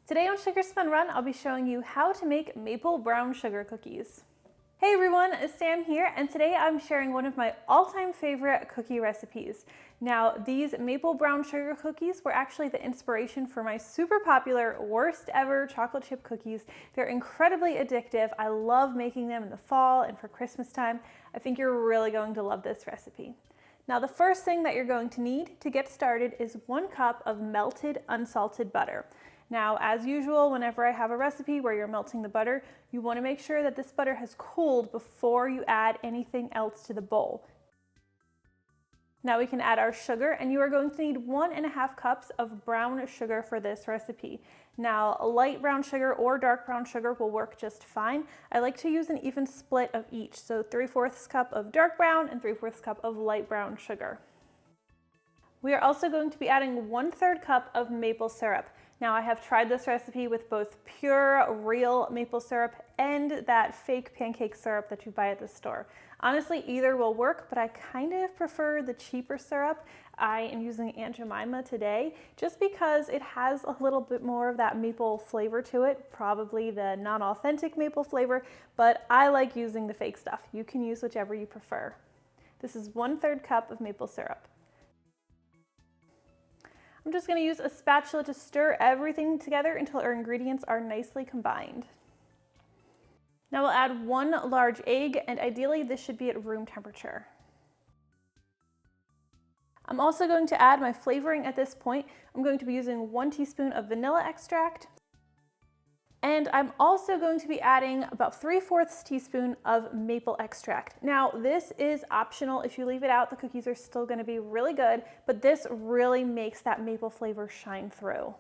Today on Sugar Spun Run, I'll be showing you how to make maple brown sugar cookies. Hey everyone, it's Sam here, and today I'm sharing one of my all-time favorite cookie recipes. Now, these maple brown sugar cookies were actually the inspiration for my super popular, worst ever chocolate chip cookies. They're incredibly addictive. I love making them in the fall and for Christmas time. I think you're really going to love this recipe. Now, the first thing that you're going to need to get started is 1 cup of melted unsalted butter. Now, as usual, whenever I have a recipe where you're melting the butter, you want to make sure that this butter has cooled before you add anything else to the bowl. Now we can add our sugar, and you are going to need 1.5 cups of brown sugar for this recipe. Now, light brown sugar or dark brown sugar will work just fine. I like to use an even split of each, so 3/4 cup of dark brown and 3/4 cup of light brown sugar. We are also going to be adding 1/3 cup of maple syrup. Now, I have tried this recipe with both pure, real maple syrup and that fake pancake syrup that you buy at the store. Honestly, either will work, but I kind of prefer the cheaper syrup. I am using Aunt Jemima today just because it has a little bit more of that maple flavor to it, probably the non-authentic maple flavor, but I like using the fake stuff. You can use whichever you prefer. This is 1/3 cup of maple syrup. I'm just going to use a spatula to stir everything together until our ingredients are nicely combined. Now we'll add 1 large egg, and ideally this should be at room temperature. I'm also going to add my flavoring at this point. I'm going to be using 1 teaspoon of vanilla extract, and I'm also going to be adding about 3/4 teaspoon of maple extract. Now, this is optional. If you leave it out, the cookies are still going to be really good, but this really makes that maple flavor shine through.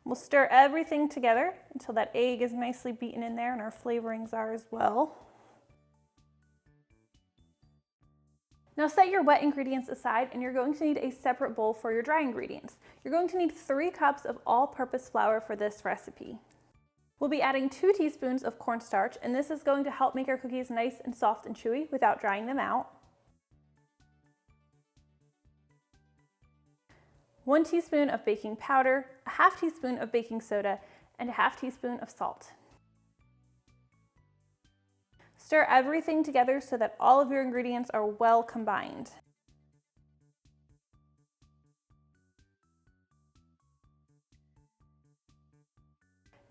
We'll stir everything together until that egg is nicely beaten in there and our flavorings are as well. Now set your wet ingredients aside, and you're going to need a separate bowl for your dry ingredients. You're going to need 3 cups of all-purpose flour for this recipe. We'll be adding 2 teaspoons of cornstarch, and this is going to help make our cookies nice and soft and chewy without drying them out. 1 teaspoon of baking powder, a 1/2 teaspoon of baking soda, and a 1/2 teaspoon of salt. Stir everything together so that all of your ingredients are well combined.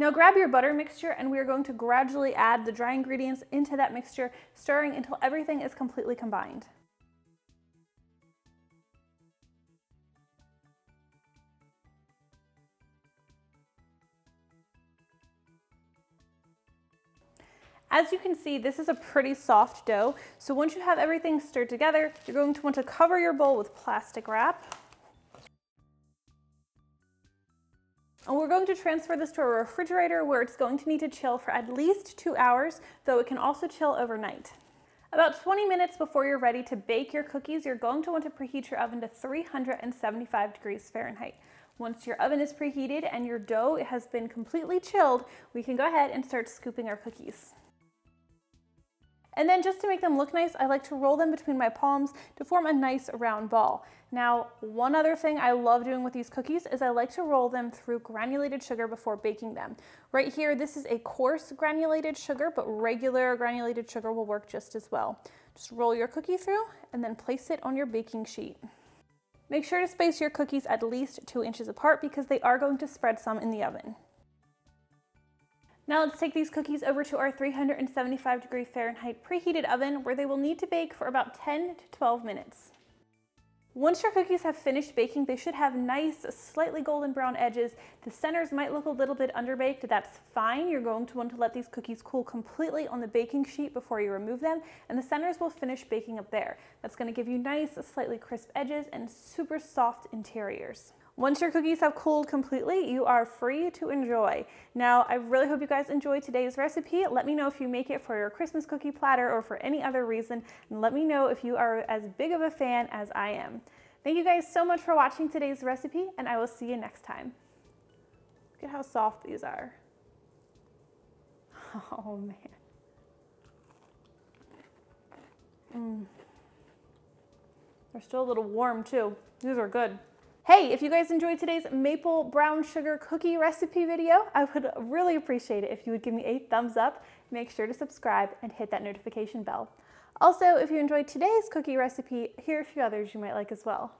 Now grab your butter mixture, and we are going to gradually add the dry ingredients into that mixture, stirring until everything is completely combined. As you can see, this is a pretty soft dough, so once you have everything stirred together, you're going to want to cover your bowl with plastic wrap. And we're going to transfer this to a refrigerator where it's going to need to chill for at least 2 hours, though it can also chill overnight. About 20 minutes before you're ready to bake your cookies, you're going to want to preheat your oven to 375 degrees Fahrenheit. Once your oven is preheated and your dough has been completely chilled, we can go ahead and start scooping our cookies. And then just to make them look nice, I like to roll them between my palms to form a nice round ball. Now, one other thing I love doing with these cookies is I like to roll them through granulated sugar before baking them. Right here, this is a coarse granulated sugar, but regular granulated sugar will work just as well. Just roll your cookie through and then place it on your baking sheet. Make sure to space your cookies at least 2 inches apart because they are going to spread some in the oven. Now let's take these cookies over to our 375 degree Fahrenheit preheated oven, where they will need to bake for about 10 to 12 minutes. Once your cookies have finished baking, they should have nice, slightly golden brown edges. The centers might look a little bit underbaked. That's fine. You're going to want to let these cookies cool completely on the baking sheet before you remove them, and the centers will finish baking up there. That's going to give you nice, slightly crisp edges and super soft interiors. Once your cookies have cooled completely, you are free to enjoy. Now, I really hope you guys enjoyed today's recipe. Let me know if you make it for your Christmas cookie platter or for any other reason, and let me know if you are as big of a fan as I am. Thank you guys so much for watching today's recipe, and I will see you next time. Look at how soft these are. Oh man. They're still a little warm too. These are good. Hey, if you guys enjoyed today's maple brown sugar cookie recipe video, I would really appreciate it if you would give me a thumbs up. Make sure to subscribe and hit that notification bell. Also, if you enjoyed today's cookie recipe, here are a few others you might like as well.